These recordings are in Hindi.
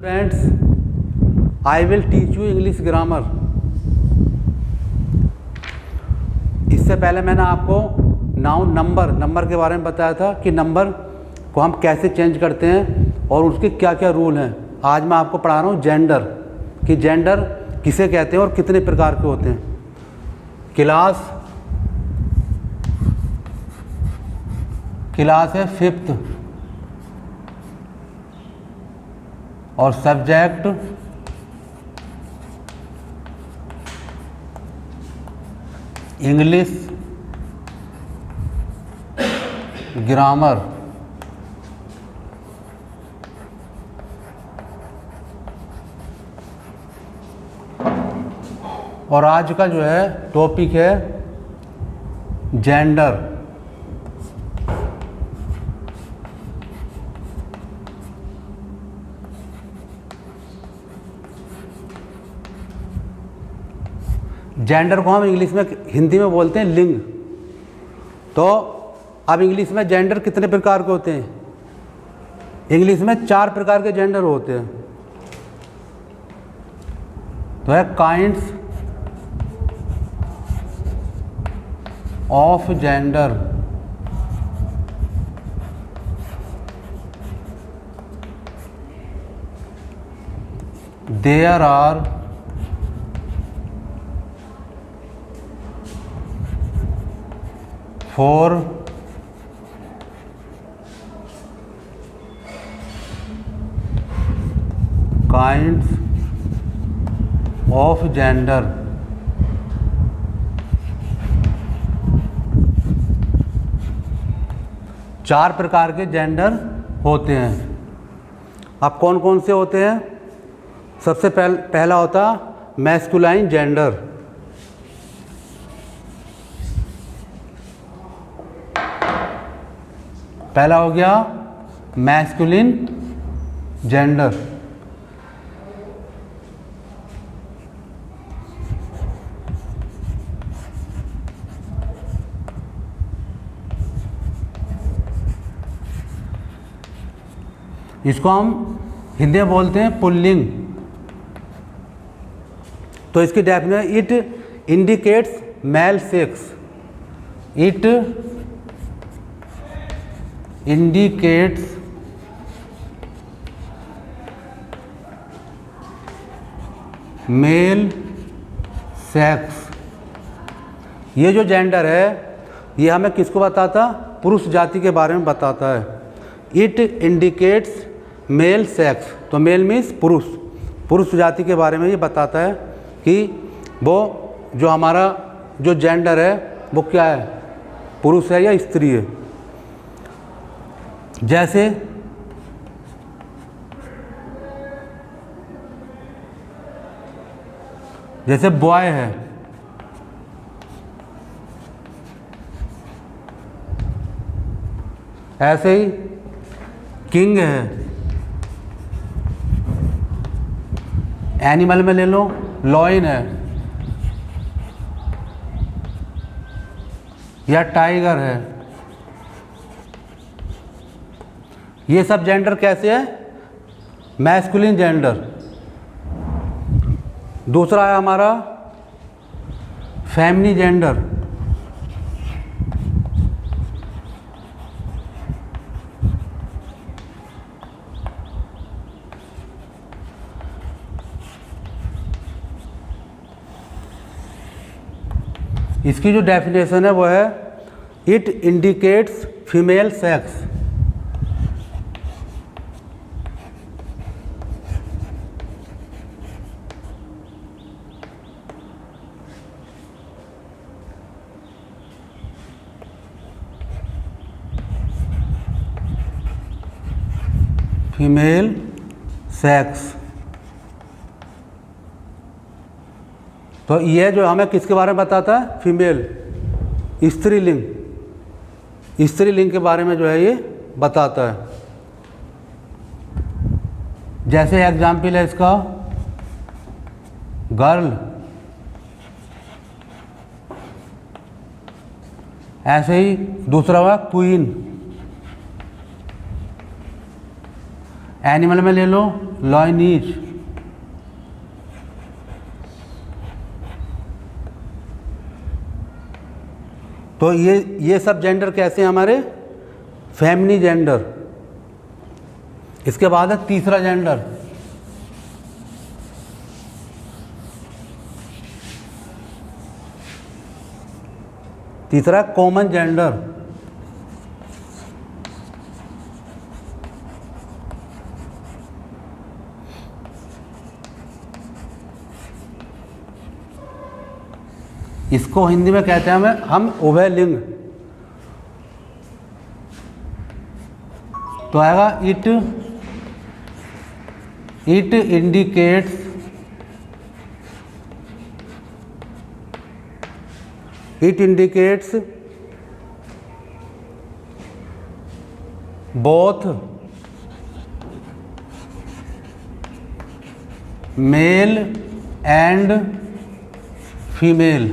Friends, I will teach you English grammar. इससे पहले मैंने आपको नाउन नंबर के बारे में बताया था कि नंबर को हम कैसे चेंज करते हैं और उसके क्या क्या रूल हैं। आज मैं आपको पढ़ा रहा हूँ जेंडर, कि जेंडर किसे कहते हैं और कितने प्रकार के होते हैं। क्लास है फिफ्थ, और सब्जेक्ट इंग्लिश ग्रामर। और आज का जो है टॉपिक है जेंडर। जेंडर को हम इंग्लिश में, हिंदी में बोलते हैं लिंग। तो अब इंग्लिश में जेंडर कितने प्रकार के होते हैं? इंग्लिश में 4 प्रकार के जेंडर होते हैं। तो है kinds of gender. There are 4 kinds of gender। चार प्रकार के जेंडर होते हैं। अब कौन कौन से होते हैं? सबसे पहला होता मैस्कुलाइन जेंडर। पहला हो गया मैस्कुलिन जेंडर। इसको हम हिंदी में बोलते हैं पुल्लिंग। तो इसकी definition, it indicates male sex. It indicates male sex. ये जो जेंडर है ये हमें किसको बताता? पुरुष जाति के बारे में बताता है। इट इंडिकेट्स मेल सेक्स, तो मेल मीन्स पुरुष जाति के बारे में ये बताता है कि वो जो हमारा जो जेंडर है वो क्या है, पुरुष है या स्त्री है। जैसे बॉय है, ऐसे ही किंग है। एनिमल में ले लो, लॉयन है या टाइगर है। ये सब जेंडर कैसे है? Masculine gender. दूसरा है हमारा फेमिनिन जेंडर। इसकी जो डेफिनेशन है वो है it indicates female sex. Female sex. तो ये जो हमें किसके बारे में बताता है? फीमेल, स्त्रीलिंग। स्त्रीलिंग के बारे में जो है ये बताता है। जैसे एग्जाम्पल है इसका गर्ल, ऐसे ही दूसरा हुआ क्वीन। एनिमल में ले लो लाइनेज। तो ये सब जेंडर कैसे हैं हमारे? फेमिनी जेंडर। इसके बाद है तीसरा जेंडर, तीसरा कॉमन जेंडर। इसको हिंदी में कहते हैं हम उभयलिंग। तो आएगा it indicates both male and female.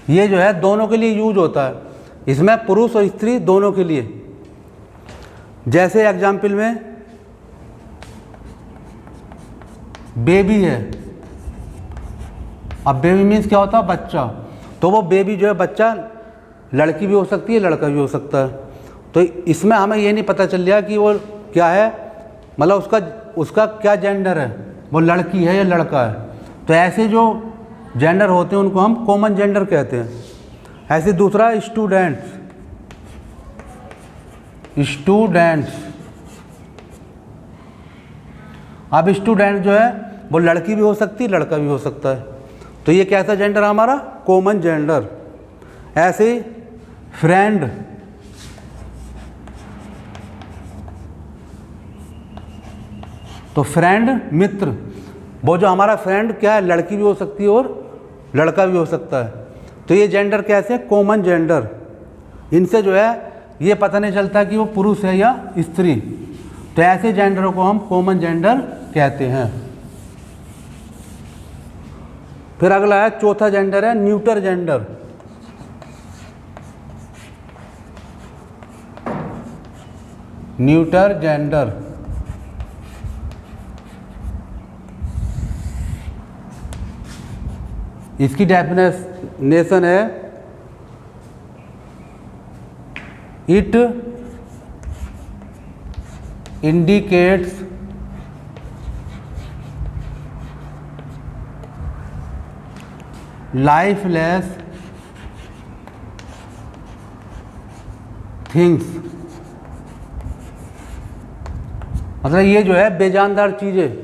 ये जो है दोनों के लिए यूज होता है, इसमें पुरुष और स्त्री दोनों के लिए। जैसे एग्जाम्पल में बेबी है, अब बेबी मीन्स क्या होता है? बच्चा। तो वो बेबी जो है बच्चा लड़की भी हो सकती है, लड़का भी हो सकता है। तो इसमें हमें ये नहीं पता चल रहा कि वो क्या है, मतलब उसका क्या जेंडर है, वो लड़की है या लड़का है। तो ऐसे जो जेंडर होते हैं उनको हम कॉमन जेंडर कहते हैं। ऐसे दूसरा स्टूडेंट्स। अब स्टूडेंट जो है वो लड़की भी हो सकती है, लड़का भी हो सकता है। तो ये कैसा जेंडर है हमारा? Common gender. ऐसे फ्रेंड, तो फ्रेंड मित्र, वो जो हमारा फ्रेंड क्या है, लड़की भी हो सकती है और लड़का भी हो सकता है। तो ये जेंडर कैसे है? Common gender. इनसे जो है ये पता नहीं चलता कि वो पुरुष है या स्त्री। तो ऐसे जेंडर को हम कॉमन जेंडर कहते हैं। फिर अगला है चौथा जेंडर है न्यूटर जेंडर। न्यूटर जेंडर इसकी डेफिनेशन है इट इंडिकेट्स लाइफलेस थिंग्स। मतलब ये जो है बेजानदार चीज़ें,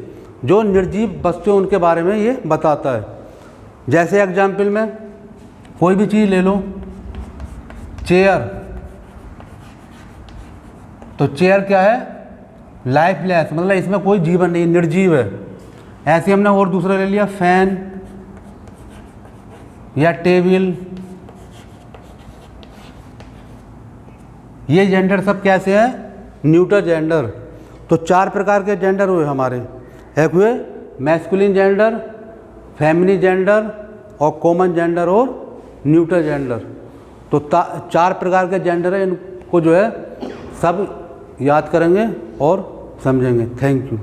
जो निर्जीव वस्तुएं, उनके बारे में ये बताता है। जैसे एग्जाम्पल में कोई भी चीज़ ले लो, चेयर। तो चेयर क्या है? लाइफलेस, मतलब इसमें कोई जीवन नहीं, निर्जीव है। ऐसे हमने और दूसरा ले लिया फैन या टेबल। ये जेंडर सब कैसे हैं? Neuter gender. तो 4 प्रकार के जेंडर हुए हमारे। एक हुए मैस्कुलिन जेंडर, फेमिनी जेंडर और कॉमन जेंडर और न्यूटर जेंडर। तो 4 प्रकार के जेंडर है, इनको जो है सब याद करेंगे और समझेंगे। Thank you.